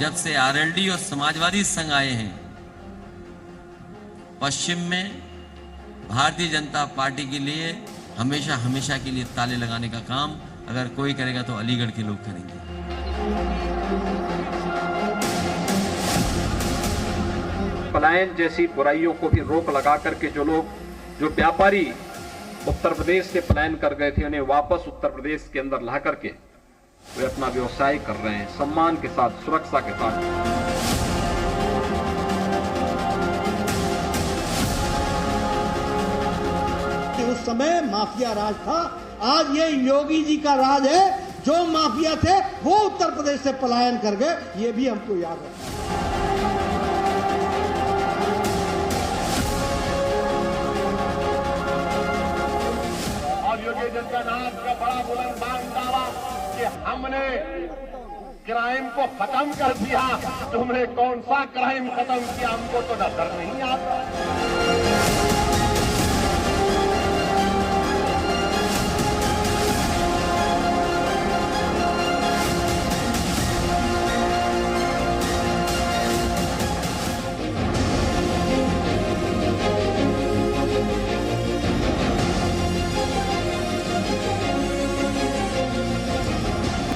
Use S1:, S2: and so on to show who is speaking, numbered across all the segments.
S1: जब से आरएलडी और समाजवादी संघ आए हैं, पश्चिम में भारतीय जनता पार्टी के लिए हमेशा हमेशा के लिए ताले लगाने का काम अगर कोई करेगा तो अलीगढ़ के लोग करेंगे।
S2: पलायन जैसी बुराइयों को भी रोक लगा करके जो व्यापारी उत्तर प्रदेश से पलायन कर गए थे, उन्हें वापस उत्तर प्रदेश के अंदर ला करके वे अपना व्यवसाय कर रहे हैं, सम्मान के साथ, सुरक्षा के साथ।
S3: उस समय माफिया राज था, आज ये योगी जी का राज है। जो माफिया थे वो उत्तर प्रदेश से पलायन कर गए, ये भी हमको याद रखना है।
S4: और योगी आदित्यनाथ का बड़ा बुलंद दावा कि हमने क्राइम को खत्म कर दिया। तुमने कौन सा क्राइम खत्म किया, हमको तो नजर नहीं आता।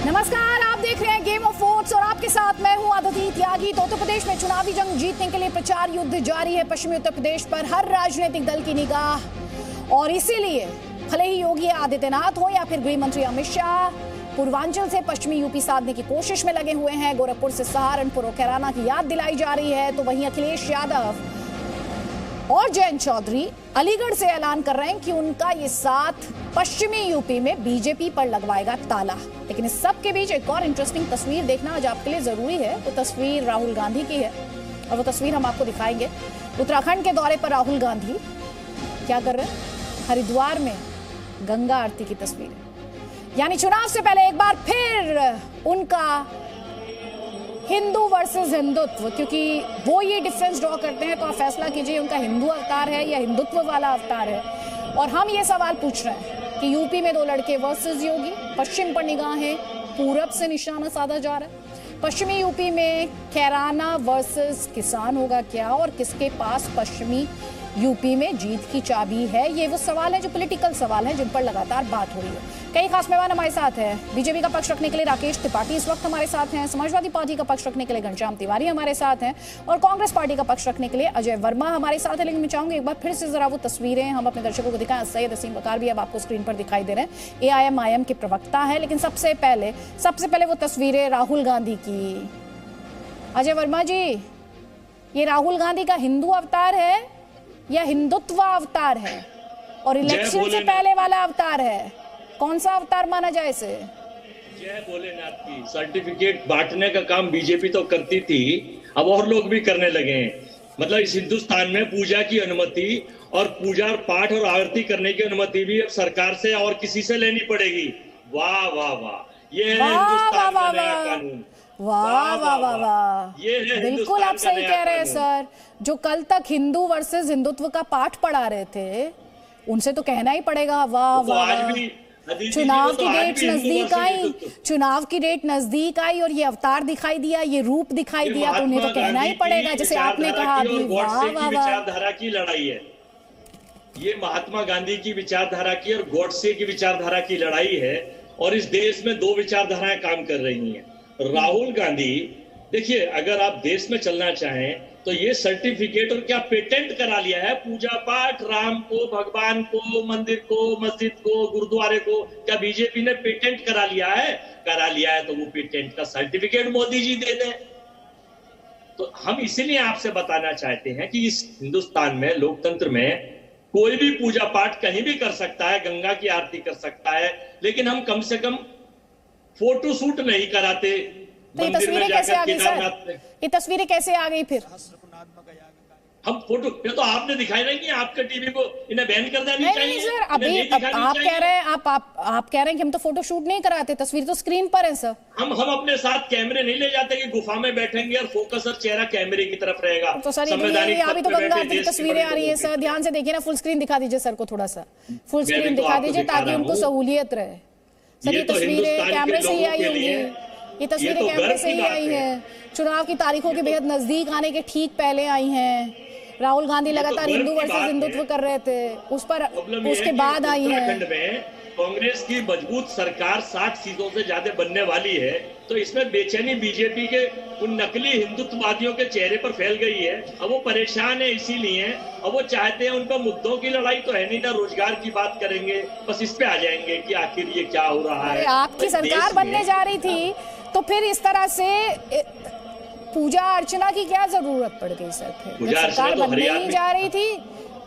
S5: नमस्कार, आप देख रहे हैं गेम ऑफ वोट्स और आपके साथ मैं हूं अदिति त्यागी। तो उत्तर प्रदेश में चुनावी जंग जीतने के लिए प्रचार युद्ध जारी है। पश्चिमी उत्तर प्रदेश पर हर राजनीतिक दल की निगाह और इसीलिए भले ही योगी आदित्यनाथ हो या फिर गृह मंत्री अमित शाह पूर्वांचल से पश्चिमी यूपी साधने की कोशिश में लगे हुए हैं। गोरखपुर से सहारनपुर और कैराना की याद दिलाई जा रही है, तो वहीं अखिलेश यादव और जयंत चौधरी अलीगढ़ से ऐलान कर रहे हैं कि उनका ये साथ पश्चिमी यूपी में बीजेपी पर लगवाएगा ताला। लेकिन इस सब के बीच एक और इंटरेस्टिंग तस्वीर देखना आज आपके लिए जरूरी है। वो तस्वीर राहुल गांधी की है और वो तस्वीर हम आपको दिखाएंगे। उत्तराखंड के दौरे पर राहुल गांधी क्या कर रहे हैं, हरिद्वार में गंगा आरती की तस्वीर है। यानी चुनाव से पहले एक बार फिर उनका हिंदू वर्सेस हिंदुत्व, क्योंकि वो ये डिफरेंस ड्रॉ करते हैं, तो आप फैसला कीजिए उनका हिंदू अवतार है या हिंदुत्व वाला अवतार है। और हम ये सवाल पूछ रहे हैं कि यूपी में दो लड़के वर्सेस योगी, पश्चिम पर निगाहें, पूरब से निशाना साधा जा रहा है। पश्चिमी यूपी में कैराना वर्सेस किसान होगा क्या, और किसके पास पश्चिमी यूपी में जीत की चाबी है? ये वो सवाल है जो पॉलिटिकल सवाल है जिन पर लगातार बात हो रही है। कई खास मेहमान हमारे साथ हैं। बीजेपी का पक्ष रखने के लिए राकेश त्रिपाठी इस वक्त हमारे साथ हैं, समाजवादी पार्टी का पक्ष रखने के लिए घनश्याम तिवारी हमारे साथ हैं और कांग्रेस पार्टी का पक्ष रखने के लिए अजय वर्मा हमारे साथ है। लेकिन मैं चाहूंगी एक बार फिर से जरा वो तस्वीरें हम अपने दर्शकों को दिखाएं। सैयद असीम वकार भी अब आपको स्क्रीन पर दिखाई दे रहे हैं, AIM के प्रवक्ता है। लेकिन सबसे पहले वो तस्वीरें राहुल गांधी की। अजय वर्मा जी, ये राहुल गांधी का हिंदू अवतार है या हिंदुत्व अवतार है, और इलेक्शन से पहले वाला अवतार है? कौन सा अवतार माना जाए इसे?
S6: जय भोलेनाथ की सर्टिफिकेट बांटने का काम बीजेपी तो करती थी, अब और लोग भी करने लगे हैं। मतलब इस हिंदुस्तान में पूजा की अनुमति और पूजा पाठ और आरती करने की अनुमति भी अब सरकार से और किसी से लेनी पड़ेगी। वाह वाह वाह, ये है हिंदुस्तान का नया कानून।
S5: वाह वाह वाह वाह,
S6: ये है
S5: बिल्कुल आप सही कह रहे हैं सर। जो कल तक हिंदू वर्सेस हिंदुत्व का पाठ पढ़ा रहे थे, उनसे तो कहना ही पड़ेगा वाह वाह। चुनाव की डेट नजदीक आई और ये अवतार दिखाई दिया, ये रूप दिखाई दिया, तो उन्हें तो कहना ही पड़ेगा, जैसे आपने कहा अभी। वाह वाह,
S6: विचारधारा की लड़ाई है ये, महात्मा गांधी की विचारधारा की और गॉडसे की विचारधारा की लड़ाई है। और इस देश में दो विचारधाराएं काम कर रही हैं। राहुल गांधी, देखिए, अगर आप देश में चलना चाहें तो ये सर्टिफिकेट और क्या पेटेंट करा लिया है पूजा पाठ, राम को, भगवान को, मंदिर को, मस्जिद को, गुरुद्वारे को, क्या बीजेपी ने पेटेंट करा लिया है? करा लिया है तो वो पेटेंट का सर्टिफिकेट मोदी जी दे दें। तो हम इसीलिए आपसे बताना चाहते हैं कि इस हिंदुस्तान में, लोकतंत्र में, कोई भी पूजा पाठ कहीं भी कर सकता है, गंगा की आरती कर सकता है, लेकिन हम कम से कम फोटो शूट नहीं कराते।
S5: तो ये तस्वीरें कैसे आ गई सर? ये तस्वीरें कैसे आ गई फिर?
S6: हम फोटो, ये तो आपने दिखाई नहीं कि आपके टीवी को इन्हें बैन कर देना चाहिए।
S5: नहीं सर, अभी आप कह रहे हैं, आप कह रहे हैं कि हम तो फोटो शूट नहीं कराते, तस्वीर तो स्क्रीन पर है सर।
S6: हम अपने साथ कैमरे नहीं ले जाते कि गुफा में बैठेंगे और फोकस और चेहरा कैमरे की तरफ रहेगा।
S5: तो सर अभी तो गंगा आरती की तस्वीरें आ रही है सर, ध्यान से देखिए ना, फुल स्क्रीन दिखा दीजिए सर को, थोड़ा सा फुल स्क्रीन दिखा दीजिए ताकि उनको सहूलियत रहे। सर ये तस्वीरें कैमरे से ही आई होंगी। ये तस्वीरें
S6: तो
S5: कैमरे
S6: गर्व
S5: से
S6: की
S5: ही
S6: बात
S5: आई
S6: है।
S5: हैं, चुनाव की तारीखों के बेहद नजदीक आने के ठीक पहले आई हैं। राहुल गांधी लगातार
S6: गर्व
S5: हिंदू
S6: की
S5: वर्सेस
S6: बात
S5: हिंदुत्व
S6: है।
S5: कर रहे थे, उस पर
S6: प्रॉब्लम ये
S5: उसके
S6: है कि
S5: बाद आई
S6: उत्तराखंड
S5: हैं।
S6: में कांग्रेस की मजबूत सरकार 60 सीटों से ज्यादा बनने वाली है, तो इसमें बेचैनी बीजेपी के उन नकली हिंदुत्ववादियों के चेहरे पर फैल गई है। अब वो परेशान है, इसीलिए अब वो चाहते हैं, उनका मुद्दों की लड़ाई तो है नहीं ना, रोजगार की बात करेंगे, बस इस पे आ जाएंगे कि आखिर ये क्या हो रहा है।
S5: अरे आपकी
S6: भाई,
S5: सरकार
S6: देश में
S5: बनने जा रही थी तो फिर इस तरह से पूजा अर्चना की क्या जरूरत पड़ गई सर? फिर
S6: पूजा
S5: जब
S6: अर्चना
S5: सरकार
S6: तो
S5: बनने ही
S6: हरियाणा
S5: जा रही थी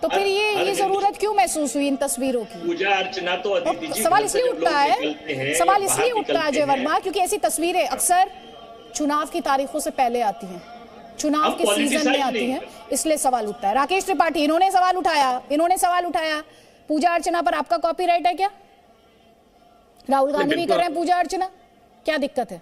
S5: तो फिर
S6: हर
S5: ये जरूरत क्यों महसूस हुई इन तस्वीरों की?
S6: पूजा अर्चना तो अदिति जी,
S5: सवाल
S6: घर से
S5: इसलिए
S6: जब
S5: उठता
S6: लोग
S5: है,
S6: निकलते हैं,
S5: सवाल इसलिए
S6: बाहर
S5: उठता है
S6: निकलते
S5: अजय
S6: हैं।
S5: वर्मा, क्योंकि ऐसी तस्वीरें अक्सर चुनाव की तारीखों से पहले आती हैं, चुनाव
S6: हम
S5: के सीजन में
S6: politicize
S5: आती
S6: नहीं
S5: हैं, इसलिए सवाल उठता है। राकेश त्रिपाठी, इन्होंने सवाल उठाया, पूजा अर्चना पर आपका कॉपीराइट है क्या? राहुल गांधी भी कर रहे हैं पूजा अर्चना, क्या दिक्कत है?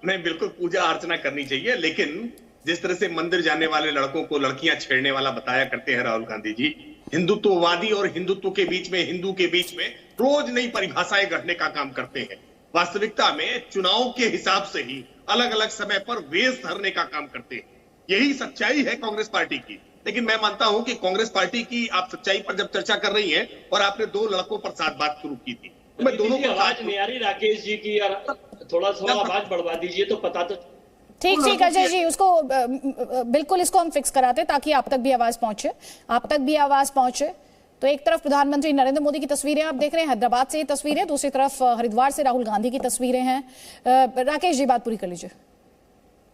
S7: नहीं, बिल्कुल पूजा अर्चना करनी चाहिए, लेकिन जिस तरह से मंदिर जाने वाले लड़कों को लड़कियां छेड़ने वाला बताया करते हैं राहुल गांधी जी, हिंदुत्ववादी और हिंदुत्व के बीच में, हिंदू के बीच में रोज नई परिभाषाएं गढ़ने का काम करते हैं। वास्तविकता में चुनाव के हिसाब से ही अलग अलग समय पर वेश धरने का काम करते हैं। यही सच्चाई है कांग्रेस पार्टी की। लेकिन मैं मानता हूं कि कांग्रेस पार्टी की आप सच्चाई पर जब चर्चा कर रही हैं और आपने दो लड़कों पर साथ बात शुरू की थी, मैं दोनों को
S6: आवाज नहीं आ रही राकेश जी की, यार थोड़ा आवाज बढ़वा दीजिए तो पता तो।
S5: ठीक अजय जी, उसको बिल्कुल इसको हम फिक्स कराते ताकि आप तक भी आवाज पहुंचे। तो एक तरफ प्रधानमंत्री नरेंद्र मोदी की तस्वीरें आप देख रहे हैं, हैदराबाद से ये तस्वीरें, दूसरी तरफ हरिद्वार से राहुल गांधी की तस्वीरें हैं। राकेश जी बात पूरी कर लीजिए।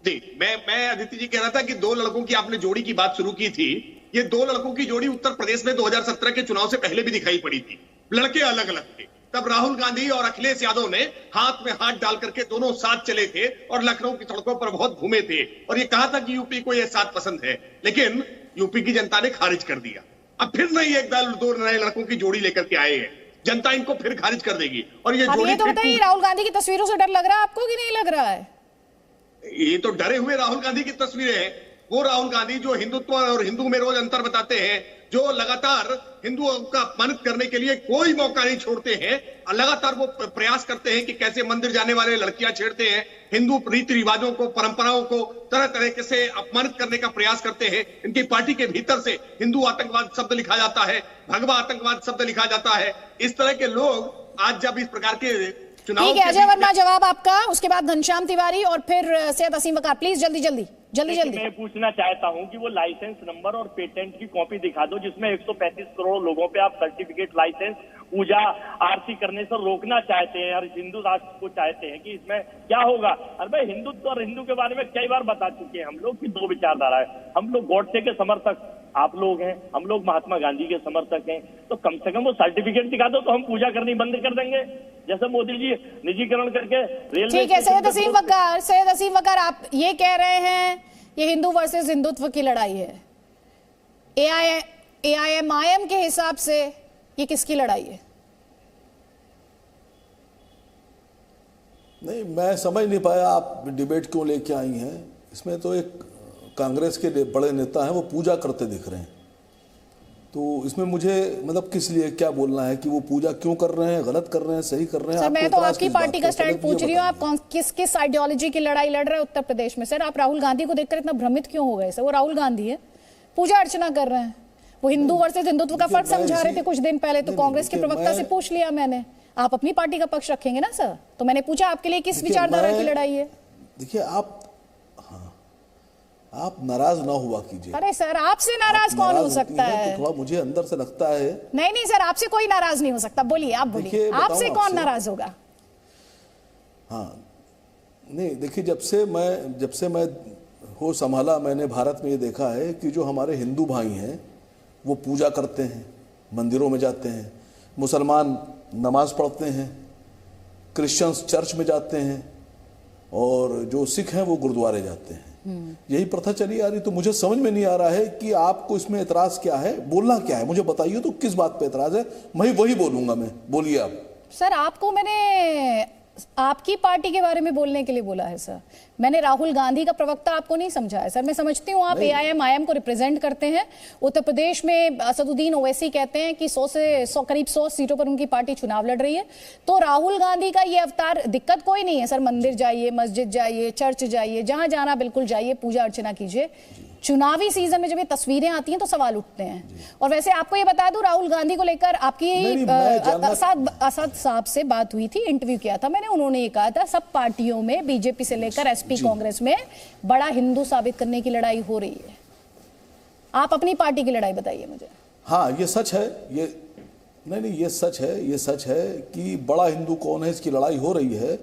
S7: जी, मैं अदिति जी कह रहा था कि दो लड़कों की आपने जोड़ी की बात शुरू की थी। ये दो लड़कों की जोड़ी उत्तर प्रदेश में 2017 के चुनाव से पहले भी दिखाई पड़ी थी। लड़के अलग अलग थे, तब राहुल गांधी और अखिलेश यादव ने हाथ में हाथ डाल करके दोनों साथ चले थे और लखनऊ की सड़कों पर बहुत घूमे थे और ये कहा था कि यूपी को ये साथ पसंद है, लेकिन यूपी की जनता ने खारिज कर दिया। अब फिर नई एक दल दो नए लड़कों की जोड़ी लेकर के आए हैं, जनता इनको फिर खारिज कर देगी और ये जोड़ी
S5: तो बताइए, राहुल गांधी की तस्वीरों से डर लग रहा है आपको कि नहीं लग रहा है?
S7: ये तो डरे हुए राहुल गांधी की तस्वीरें हैं। वो राहुल गांधी जो हिंदुत्व और हिंदू में रोज अंतर बताते हैं, जो लगातार हिंदुओं का अपमानित करने के लिए कोई मौका नहीं छोड़ते हैं, लगातार वो प्रयास करते हैं कि कैसे मंदिर जाने वाले लड़कियां छेड़ते हैं, हिंदू रीति रिवाजों को, परंपराओं को तरह तरह से अपमानित करने का प्रयास करते हैं। इनकी पार्टी के भीतर से हिंदू आतंकवाद शब्द लिखा जाता है, भगवा आतंकवाद शब्द लिखा जाता है। इस तरह के लोग आज जब इस प्रकार के चुनाव,
S5: ठीक है अजय वर्मा, जवाब आपका, उसके बाद घनश्याम तिवारी और फिर सैयद असीम वकार। प्लीज जल्दी।
S8: मैं पूछना चाहता हूं कि वो लाइसेंस नंबर और पेटेंट की कॉपी दिखा दो जिसमें 135 करोड़ लोगों पे आप सर्टिफिकेट, लाइसेंस, पूजा आरती करने से रोकना चाहते हैं और हिंदू राष्ट्र को चाहते हैं कि इसमें क्या होगा। अरे भाई, हिंदुत्व और हिंदू के बारे में कई बार बता चुके हैं हम लोग कि दो विचारधारा है। हम लोग गॉडसे के समर्थक आप लोग हैं, हम लोग महात्मा गांधी के समर्थक हैं, तो कम से कम वो सर्टिफिकेट दिखा दो तो हम पूजा करनी बंद कर देंगे, जैसे मोदी जी निजीकरण करके रेलवे।
S5: ठीक है सैयद असीम वकार, आप ये कह रहे हैं ये हिंदू वर्सेस हिंदुत्व की लड़ाई है, AIMIM के हिसाब से ये किसकी लड़ाई है?
S9: नहीं, मैं समझ नहीं पाया आप डिबेट क्यों लेके आई हैं। इसमें तो एक कांग्रेस के बड़े नेता हैं, वो पूजा करते दिख रहे हैं, तो इसमें मुझे मतलब किस लिए क्या बोलना है कि वो पूजा क्यों कर रहे हैं, गलत कर रहे हैं, सही कर रहे हैं?
S5: सर, मैं तो आपकी पार्टी का स्टैंड पूछ रही हूँ, आप किस आइडियोलॉजी की लड़ाई लड़ रहे हैं उत्तर प्रदेश में? सर, आप राहुल गांधी को देखकर इतना भ्रमित क्यों हो गए? सर, वो राहुल गांधी है, पूजा अर्चना कर रहे हैं, वो हिंदू वर्सेस हिंदुत्व का फर्क समझा रहे थे कुछ दिन पहले, तो कांग्रेस के प्रवक्ता से पूछ लिया मैंने, आप अपनी पार्टी का पक्ष रखेंगे ना सर? तो मैंने पूछा आपके लिए किस विचारधारा की लड़ाई है?
S9: देखिए, आप नाराज ना हुआ कीजिए।
S5: अरे सर, आपसे नाराज कौन हो सकता है?
S9: तो थोड़ा मुझे अंदर से लगता है।
S5: नहीं सर, आपसे कोई नाराज नहीं हो सकता। बोलिए, आप बोलिए, आपसे कौन नाराज होगा?
S9: हाँ, नहीं, देखिए, जब से मैं हो संभाला, मैंने भारत में ये देखा है कि जो हमारे हिंदू भाई हैं वो पूजा करते हैं, मंदिरों में जाते हैं, मुसलमान नमाज पढ़ते हैं, क्रिश्चियंस चर्च में जाते हैं और जो सिख हैं वो गुरुद्वारे जाते हैं। यही प्रथा चली आ रही। तो मुझे समझ में नहीं आ रहा है कि आपको इसमें एतराज क्या है, बोलना क्या है, मुझे बताइए तो किस बात पे एतराज है, मैं वही बोलूंगा। मैं बोलिए आप।
S5: सर, आपको मैंने आपकी पार्टी के बारे में बोलने के लिए बोला है सर। मैंने राहुल गांधी का प्रवक्ता आपको नहीं समझा है सर। मैं समझती हूँ आप AIM को रिप्रेजेंट करते हैं। उत्तर प्रदेश में असदुद्दीन ओवैसी कहते हैं कि 100 करीब 100 सीटों पर उनकी पार्टी चुनाव लड़ रही है। तो राहुल गांधी का ये अवतार, दिक्कत कोई नहीं है सर। मंदिर जाइए, मस्जिद जाइए, चर्च जाइए, जहां जाना बिल्कुल जाइए, पूजा अर्चना कीजिए। चुनावी सीजन में जब ये तस्वीरें आती हैं तो सवाल उठते हैं। और वैसे आपको ये बता दूं, राहुल गांधी को लेकर आपकी असद साहब से बात हुई थी, इंटरव्यू किया था मैंने। उन्होंने ये कहा था सब पार्टियों में, बीजेपी से लेकर SP कांग्रेस में बड़ा हिंदू साबित करने की लड़ाई हो रही है। आप अपनी पार्टी की लड़ाई बताइए मुझे।
S9: हाँ, ये सच है। ये नहीं, ये सच है। ये सच है कि बड़ा हिंदू कौन है इसकी लड़ाई हो रही है।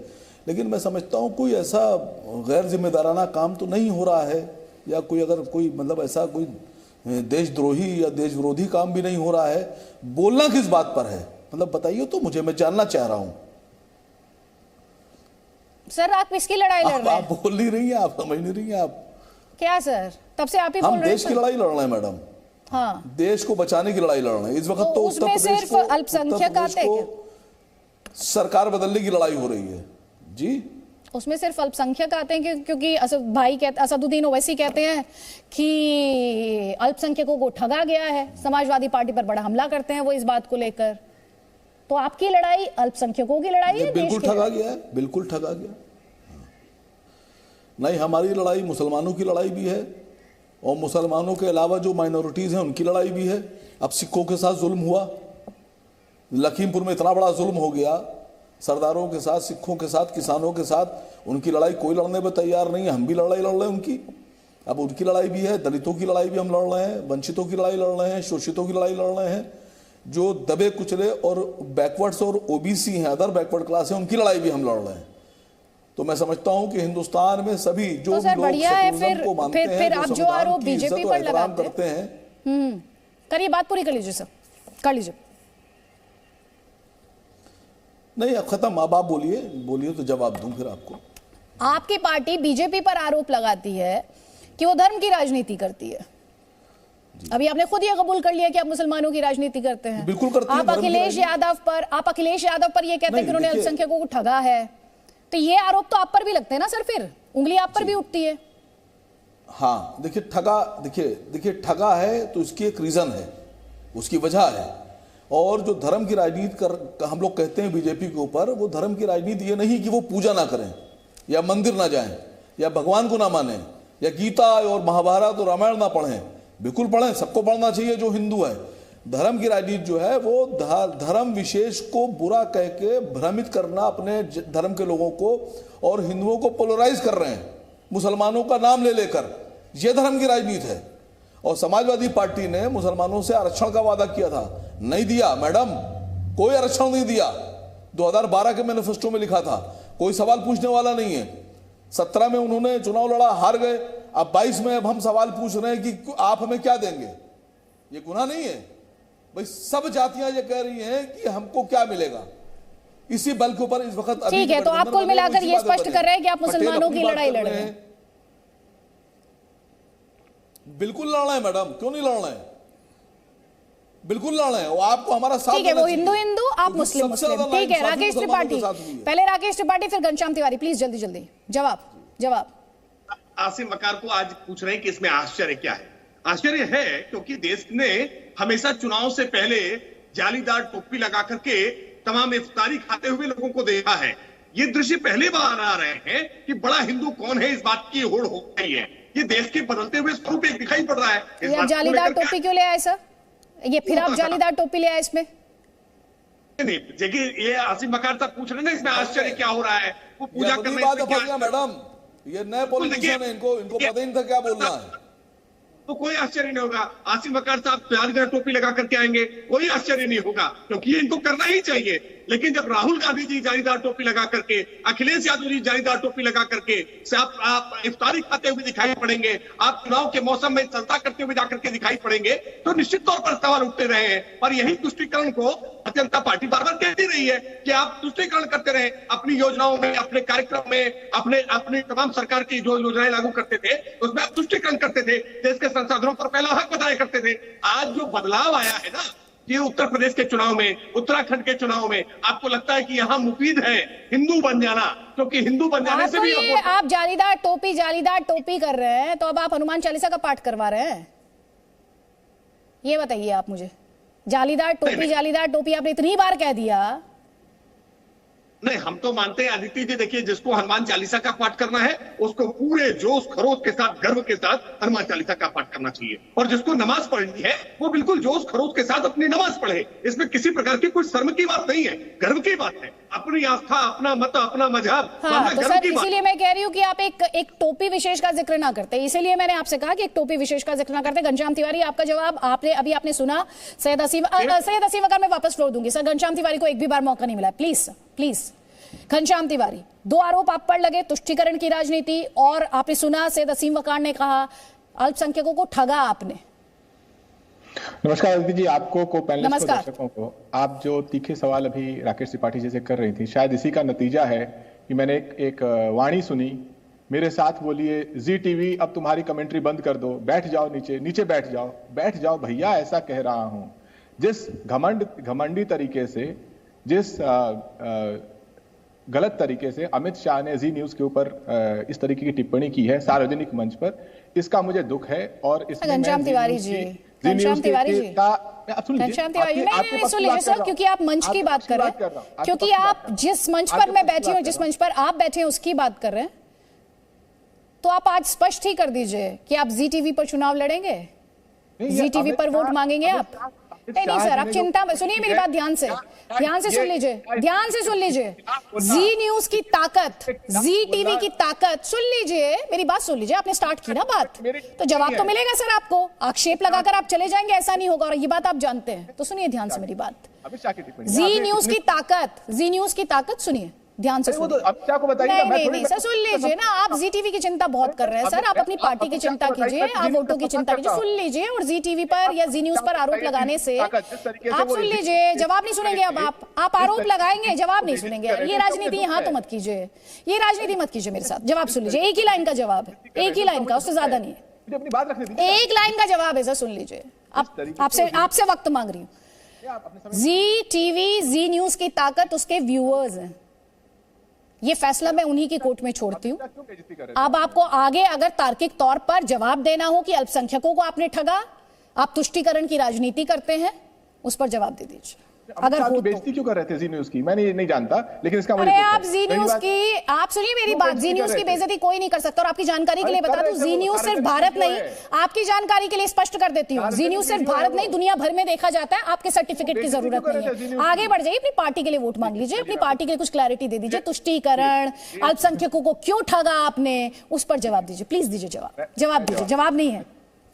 S9: लेकिन मैं समझता हूँ कोई ऐसा गैर जिम्मेदाराना काम तो नहीं हो रहा है, या कोई अगर कोई मतलब ऐसा कोई देशद्रोही या देश विरोधी काम भी नहीं हो रहा है। बोलना किस बात पर है, मतलब बताइए तो मुझे, मैं जानना चाह रहा हूं।
S5: सर आप किसकी लड़ाई लड़ रहे हैं?
S9: आप बोल नहीं रही हैं, आप समझ नहीं रही हैं। आप
S5: क्या सर, तब से आप ही बोल रहे हैं।
S9: हम देश की लड़ाई लड़ रहे हैं मैडम।
S5: हाँ,
S9: देश को बचाने की लड़ाई लड़ रहे हैं इस वक्त। तो उत्तर प्रदेश को,
S5: अल्पसंख्यक आते हैं,
S9: सरकार बदलने की लड़ाई हो रही है जी।
S5: उसमें सिर्फ अल्पसंख्यक आते हैं क्योंकि असदुद्दीन ओवैसी कहते हैं कि अल्पसंख्यकों को ठगा गया है। समाजवादी पार्टी पर बड़ा हमला करते हैं वो इस बात को लेकर। तो आपकी लड़ाई अल्पसंख्यकों की लड़ाई है?
S9: बिल्कुल ठगा गया है, बिल्कुल ठगा गया। नहीं, हमारी लड़ाई मुसलमानों की लड़ाई भी है, और मुसलमानों के अलावा जो माइनॉरिटीज हैं उनकी लड़ाई भी है। अब सिखों के साथ जुल्म हुआ, लखीमपुर में इतना बड़ा जुल्म हो गया, सरदारों के साथ, सिखों के साथ, किसानों के साथ। उनकी लड़ाई कोई लड़ने में तैयार नहीं है। हम भी लड़ाई लड़ रहे हैं उनकी। अब उनकी लड़ाई भी है, दलितों की लड़ाई भी हम लड़ रहे हैं, वंचितों की लड़ाई लड़ रहे हैं, शोषितों की लड़ाई लड़ रहे हैं, जो दबे कुचले और बैकवर्ड्स और OBC हैं, अदर बैकवर्ड क्लास हैं, उनकी लड़ाई भी हम लड़ रहे हैं। तो मैं समझता हूं कि हिंदुस्तान में सभी जो
S5: तो लोग सेकुलरिज्म
S9: को मानते हैं,
S5: फिर आप जो आरोप बीजेपी पर लगाते
S9: करते हैं।
S5: करिए, बात पूरी कर लीजिए सर, कर लीजिए।
S9: नहीं, अब खत्म। अब आप बोलिए तो जवाब दूं फिर आपको।
S5: आपकी पार्टी बीजेपी पर आरोप लगाती है कि वो धर्म की राजनीति करती है। अभी आपने खुद ये कबूल कर लिया कि आप मुसलमानों की राजनीति करते हैं।
S9: बिल्कुल करते हैं।
S5: आप अखिलेश यादव पर ये कहते हैं कि उन्होंने अल्पसंख्यकों को ठगा है। तो ये आरोप तो आप पर भी लगते हैं ना सर, फिर उंगली आप पर भी उठती है।
S9: हाँ, देखिए ठगा है तो इसकी एक रीजन है, उसकी वजह है। और जो धर्म की राजनीति हम लोग कहते हैं बीजेपी के ऊपर, वो धर्म की राजनीति ये नहीं कि वो पूजा ना करें, या मंदिर ना जाएं, या भगवान को ना माने, या गीता और महाभारत और रामायण ना पढ़ें। बिल्कुल पढ़ें, सबको पढ़ना चाहिए जो हिंदू है। धर्म की राजनीति जो है वो धर्म विशेष को बुरा कह के भ्रमित करना अपने धर्म के लोगों को, और हिंदुओं को पोलराइज कर रहे हैं मुसलमानों का नाम ले लेकर। यह धर्म की राजनीति है। और समाजवादी पार्टी ने मुसलमानों से आरक्षण का वादा किया था, नहीं दिया मैडम, कोई आरक्षण नहीं दिया। 2012 के मैनिफेस्टो में लिखा था, कोई सवाल पूछने वाला नहीं है। 17 में उन्होंने चुनाव लड़ा, हार गए। अब 22 में अब हम सवाल पूछ रहे हैं कि आप हमें क्या देंगे। ये गुनाह नहीं है भाई, सब जातियां ये कह रही हैं कि हमको क्या मिलेगा। इसी बल के ऊपर इस वक्त
S5: ठीक है, तो आप कुल मिलाकर ये स्पष्ट कर रहे हैं कि आप मुसलमानों की लड़ाई लड़ रहे हैं।
S9: बिल्कुल लड़ रहे हैं मैडम, क्यों नहीं लड़ रहे हैं, बिल्कुल लड़ रहे हैं। वो आपको हमारा साथ,
S5: ठीक है, वो हिंदू आप मुस्लिम। ठीक है, राकेश त्रिपाठी, पहले राकेश त्रिपाठी फिर घनश्याम तिवारी, प्लीज जल्दी जल्दी जवाब।
S7: आसिम वकार को आज पूछ रहे हैं कि इसमें आश्चर्य क्या है। आश्चर्य है क्योंकि देश ने हमेशा चुनाव से पहले जालीदार टोपी लगा करके तमाम इफ्तारी खाते हुए लोगों को देखा है। ये दृश्य पहली बार आ रहे हैं कि बड़ा हिंदू कौन है, इस बात की होड़ हो गई है। ये देश के बदलते हुए स्वरूप एक दिखाई पड़ रहा है।
S5: ये जालीदार टोपी क्यों ले आए सर? ये फिर आप जालीदार टोपी ले आए इसमें?
S7: नहीं, देखिए ये आसिम वकार साहब पूछ रहे हैं इसमें आश्चर्य क्या हो रहा है। वो पूजा करने
S9: मैडम, ये नए पॉलिटिशियन है, इनको पता ही नहीं था क्या बोलना है।
S7: तो कोई आश्चर्य नहीं होगा। आसिम वकार साहब जालीदार टोपी लगा करके आएंगे, कोई आश्चर्य नहीं होगा, क्योंकि ये इनको करना ही चाहिए। लेकिन जब राहुल गांधी जी जालीदार टोपी लगा करके, अखिलेश यादव जी जालीदार टोपी लगा करके आप इफ्तारी खाते हुए दिखाई पड़ेंगे, आप चुनाव के मौसम में चलता करते हुए जाकर के दिखाई पड़ेंगे, तो निश्चित तौर पर सवाल उठते रहे हैं। और यही तुष्टीकरण को भारतीय जनता पार्टी बार बार कहती रही है कि आप तुष्टीकरण करते रहे अपनी योजनाओं में, अपने कार्यक्रम में, अपने तमाम सरकार की जो योजनाएं लागू करते थे उसमें आप तुष्टीकरण करते थे, देश के संसाधनों पर पहला हक बताया करते थे। आज जो बदलाव आया है ना, कि उत्तर प्रदेश के चुनाव में, उत्तराखंड के चुनाव में आपको लगता है कि यहाँ मुफीद है हिंदू बन जाना, क्योंकि हिंदू बन जाने से भी
S5: आप जालीदार टोपी कर रहे हैं, तो अब आप हनुमान चालीसा का पाठ करवा रहे हैं? ये बताइए आप मुझे। जालीदार टोपी आपने इतनी बार कह दिया।
S7: नहीं, हम तो मानते हैं आदित्य जी, देखिए जिसको हनुमान चालीसा का पाठ करना है उसको पूरे जोश खरोश के साथ, गर्व के साथ हनुमान चालीसा का पाठ करना चाहिए, और जिसको नमाज पढ़नी है वो बिल्कुल जोश खरोश के साथ अपनी नमाज पढ़े। इसमें किसी प्रकार की कोई शर्म की बात नहीं है, गर्व की बात है। अपनी आस्था, अपना मत, अपना मजहब,
S5: हाँ, तो सर इसीलिए मैं कह रही हूँ कि आप एक टोपी विशेष का जिक्र ना करते, इसीलिए मैंने आपसे कहा कि एक टोपी विशेष का जिक्र ना करते। घनश्याम तिवारी, आपका जवाब आपने सुना। सैयद हसीम का मैं वापस फ्लोर दूंगी सर। घनश्याम तिवारी को एक भी बार मौका नहीं मिला, प्लीज। घनश्याम तिवारी, 2 आरोप आप पर लगे, तुष्टीकरण की राजनीति, और आपने सुना सैयद हसीम वकार ने कहा अल्पसंख्यकों को ठगा आपने।
S10: नमस्कार अदिति जी, आपको को पैनलिस्ट को, दर्शकों को। आप जो तीखे सवाल अभी राकेश त्रिपाठी जी से कर रही थी, शायद इसी का नतीजा है कि मैंने एक वाणी सुनी, मेरे साथ बोलिए जी टीवी अब तुम्हारी कमेंट्री बंद कर दो, बैठ जाओ नीचे बैठ जाओ भैया, ऐसा कह रहा हूं। जिस घमंडी तरीके से, जिस गलत तरीके से अमित शाह ने जी न्यूज के ऊपर इस तरीके की टिप्पणी की है सार्वजनिक मंच पर, इसका मुझे दुख है। और इसमें
S5: घनश्याम तिवारी जी, घनश्याम तिवारी जी, सुन लीजिए सर, क्योंकि आप मंच की बात कर रहे हैं, क्योंकि आप जिस मंच पर मैं बैठी हूँ, जिस मंच पर आप बैठे हैं उसकी बात कर रहे हैं, तो आप आज स्पष्ट ही कर दीजिए कि आप जी टीवी पर चुनाव लड़ेंगे, जी टीवी पर वोट मांगेंगे आप? नहीं सर, आप चिंता में सुनिए मेरी बात, ध्यान से सुन लीजिए। जी न्यूज की ताकत, जी टीवी की ताकत, सुन लीजिए मेरी बात, सुन लीजिए। आपने स्टार्ट की ना बात, तो जवाब तो मिलेगा सर आपको। आक्षेप लगाकर आप चले जाएंगे ऐसा नहीं होगा, और ये बात आप जानते हैं। तो सुनिए ध्यान से मेरी बात, जी न्यूज की ताकत सुनिए ध्यान से सुनिए। नहीं सर, सुन लीजिए ना, आप जी टीवी की चिंता बहुत कर रहे हैं सर, आप अपनी पार्टी की चिंता कीजिए, आप वोटों की चिंता कीजिए, सुन लीजिए। और जी टीवी पर या जी न्यूज पर आरोप लगाने से आप सुन लीजिए, जवाब नहीं सुनेंगे। अब आप आरोप लगाएंगे, जवाब नहीं सुनेंगे। ये राजनीति यहाँ तो मत कीजिए, ये राजनीति मत कीजिए मेरे साथ। जवाब सुन लीजिए, एक ही लाइन का जवाब है, एक ही लाइन का, उससे ज्यादा नहीं है, एक लाइन का जवाब है सर, सुन लीजिए। आपसे वक्त मांग रही हूँ। जी टीवी, जी न्यूज की ताकत उसके व्यूअर्स हैं, ये फैसला मैं उन्हीं की कोर्ट में छोड़ती हूं। अब आपको आगे अगर तार्किक तौर पर जवाब देना हो कि अल्पसंख्यकों को आपने ठगा, आप तुष्टीकरण की राजनीति करते हैं, उस पर जवाब दे दीजिए। अगर
S10: आप बेइज्जती क्यों कर रहे थे जी न्यूज की? मैंने ये नहीं जानता, लेकिन इसका
S5: अरे आप जी न्यूज की, आप सुनिए मेरी बात, जी न्यूज की बेइज्जती कोई नहीं कर सकता। और आपकी जानकारी के लिए बता दूं, जी न्यूज सिर्फ भारत नहीं, आपकी जानकारी के लिए स्पष्ट कर देती हूँ, जी न्यूज सिर्फ भारत नहीं दुनिया भर में देखा जाता है। आपके सर्टिफिकेट की जरूरत नहीं है। आगे बढ़ जाइए, अपनी पार्टी के लिए वोट मांग लीजिए, अपनी पार्टी के लिए कुछ क्लैरिटी दे दीजिए। तुष्टीकरण, अल्पसंख्यकों को क्यों ठगा आपने, उस पर जवाब दीजिए, प्लीज दीजिए जवाब दीजिए। जवाब नहीं है,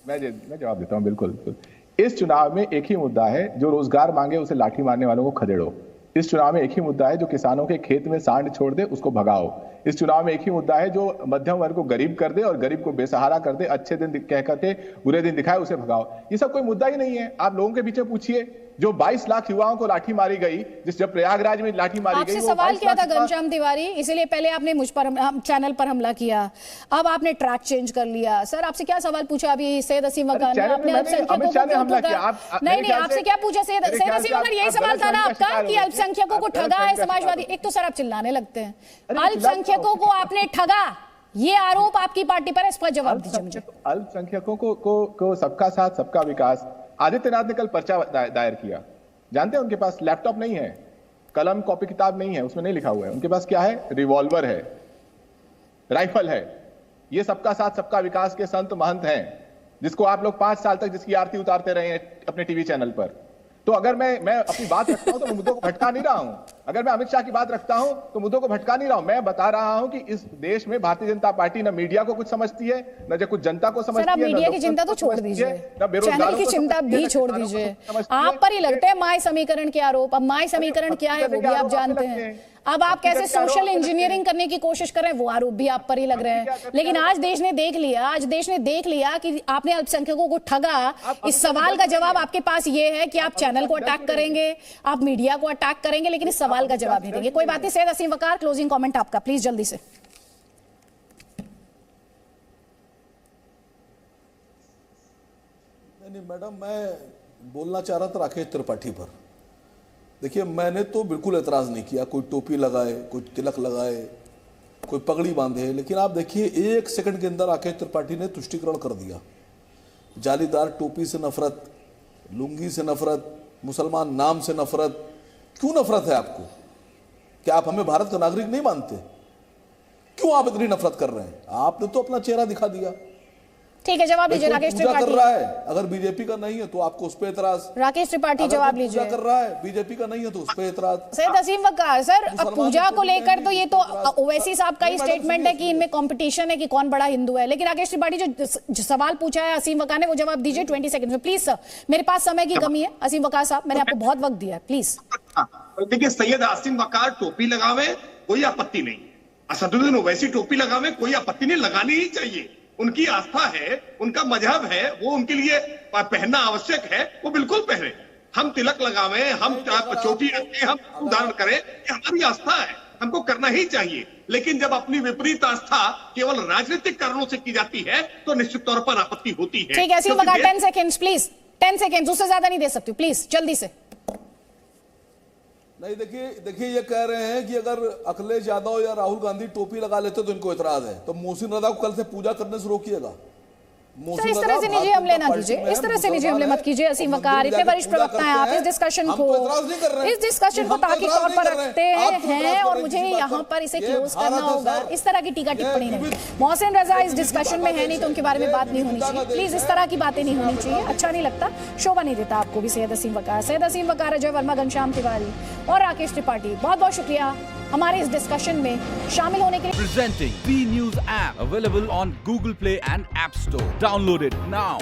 S10: मैं जवाब देता हूँ। बिल्कुल, इस चुनाव में एक ही मुद्दा है, जो रोजगार मांगे उसे लाठी मारने वालों को खदेड़ो। इस चुनाव में एक ही मुद्दा है, जो किसानों के खेत में सांड छोड़ दे उसको भगाओ। इस चुनाव में एक ही मुद्दा है, जो मध्यम वर्ग को गरीब कर दे और गरीब को बेसहारा कर दे, अच्छे दिन कह करके बुरे दिन दिखाए उसे भगाओ। ये सब कोई मुद्दा ही नहीं है। आप लोगों के पीछे पूछिए, जो 22 लाख युवाओं को लाठी मारी गई, जब प्रयागराज में लाठी मारी गई,
S5: आपसे सवाल किया था घनश्याम तिवारी, इसीलिए पहले आपने मुझ पर चैनल पर हमला किया, अब आपने ट्रैक चेंज कर लिया। सर आपसे क्या सवाल पूछा अभी सैयद हसीम वकार ने? आपने अल्पसंख्यकों को नहीं, आपसे क्या पूछा सैयद हसीम वकार? यही सवाल था ना आपका कि अल्पसंख्यकों को ठगा है समाजवादी। एक तो सर आप चिल्लाने लगते हैं, अल्पसंख्यकों को आपने ठगा, ये आरोप आपकी पार्टी पर है, इस पर जवाब दीजिए मुझे।
S10: अल्पसंख्यकों को सबका साथ सबका विकास, आदित्यनाथ ने कल पर्चा दायर किया। जानते हैं उनके पास लैपटॉप नहीं है, कलम कॉपी किताब नहीं है, उसमें नहीं लिखा हुआ है। उनके पास क्या है? रिवॉल्वर है, राइफल है। ये सबका साथ सबका विकास के संत महंत हैं, जिसको आप लोग 5 साल तक जिसकी आरती उतारते रहे हैं अपने टीवी चैनल पर। तो अगर मैं अपनी बात रखता हूं तो मुद्दों को भटका नहीं रहा हूं। अगर मैं अमित शाह की बात रखता हूं तो मुद्दों को भटका नहीं रहा हूं। मैं बता रहा हूं कि इस देश में भारतीय जनता पार्टी न मीडिया को कुछ समझती है, न जो कुछ जनता को समझती है।
S5: मीडिया की चिंता तो छोड़ दीजिए, चैनल की चिंता भी छोड़ दीजिए। आप पर ही लगते हैं माय समीकरण के आरोप। अब माय समीकरण क्या है वो भी आप जानते हैं। अब आप कैसे सोशल इंजीनियरिंग करने की कोशिश कर रहे हैं, वो आरोप भी आप पर ही लग रहे हैं। लेकिन आज देश ने देख लिया कि आपने अल्पसंख्यकों को ठगा। इस सवाल का जवाब आपके पास ये है कि आप चैनल को अटैक करेंगे, आप मीडिया को अटैक करेंगे, लेकिन इस सवाल का जवाब नहीं देंगे। कोई बात नहीं। सैयद हसीम वकार, क्लोजिंग कमेंट आपका प्लीज जल्दी से।
S9: नहीं मैडम, मैं बोलना चाह रहा था राकेश त्रिपाठी पर। देखिए, मैंने तो बिल्कुल एतराज़ नहीं किया, कोई टोपी लगाए, कोई तिलक लगाए, कोई पगड़ी बांधे, लेकिन आप देखिए 1 सेकंड के अंदर राकेश त्रिपाठी ने तुष्टिकरण कर दिया। जालीदार टोपी से नफरत, लुंगी से नफरत, मुसलमान नाम से नफरत। क्यों नफरत है आपको? क्या आप हमें भारत का नागरिक नहीं मानते? क्यों आप इतनी नफरत कर रहे हैं? आपने तो अपना चेहरा दिखा दिया।
S5: ठीक है, जवाब लीजिए राकेश
S9: पूजा कर
S5: त्रिपाठी।
S9: रहा है, अगर बीजेपी का नहीं है तो आपको उस पर एतराज।
S5: राकेश त्रिपाठी जवाब लीजिए।
S9: पूजा कर रहा है, बीजेपी का नहीं है तो उस पर एतराज।
S5: सैयद असीम वकार सर, अब पूजा को लेकर तो ये तो ओवैसी साहब का ही स्टेटमेंट है कि इनमें कंपटीशन है कि कौन बड़ा हिंदू है, लेकिन राकेश त्रिपाठी जो सवाल पूछा है असीम वकार ने, वो जवाब दीजिए 20 सेकंड में प्लीज सर। मेरे पास समय की कमी है असीम वकार साहब, मैंने आपको बहुत वक्त दिया है, प्लीज।
S7: देखिए, सैयद असीम वकार टोपी लगावे कोई आपत्ति नहीं, असदुद्दीन ओवैसी टोपी लगावे कोई आपत्ति नहीं, लगानी ही चाहिए। उनकी आस्था है, उनका मजहब है, वो उनके लिए पहनना आवश्यक है, वो बिल्कुल पहने। हम तिलक लगावे, हम चोटी रखें, हम उदाहरण करें, ये हमारी आस्था है, हमको करना ही चाहिए। लेकिन जब अपनी विपरीत आस्था केवल राजनीतिक कारणों से की जाती है तो निश्चित तौर पर आपत्ति होती है।
S5: ठीक है असीम वकार, 10 सेकंड्स प्लीज, 10 सेकंड्स, उससे ज्यादा नहीं दे सकती, प्लीज जल्दी से।
S9: नहीं, देखिए ये कह रहे हैं कि अगर अखिलेश यादव या राहुल गांधी टोपी लगा लेते तो इनको एतराज है, तो मोहसिन रजा को कल से पूजा करने से रोकिएगा।
S5: सर इस तरह से निजी हमले ना कीजिए, इस तरह से निजी हमले मत कीजिए असीम वकार, इतने वरिष्ठ प्रवक्ता हैं आप, इस डिस्कशन को ताकि तौर पर रखते हैं और मुझे यहाँ पर इसे क्लोज करना होगा। इस तरह की टीका टिप्पणी नहीं, मोहसिन रजा इस डिस्कशन में है नहीं तो उनके बारे में बात नहीं होनी चाहिए, प्लीज इस तरह की बातें नहीं होनी चाहिए, अच्छा नहीं लगता, शोभा नहीं देता आपको भी। सैयद असीम वकार, अजय वर्मा, घनश्याम तिवारी और राकेश त्रिपाठी, बहुत बहुत शुक्रिया हमारे इस डिस्कशन में शामिल होने के लिए।
S11: Presenting B News app available on Google Play and App Store. Download it now.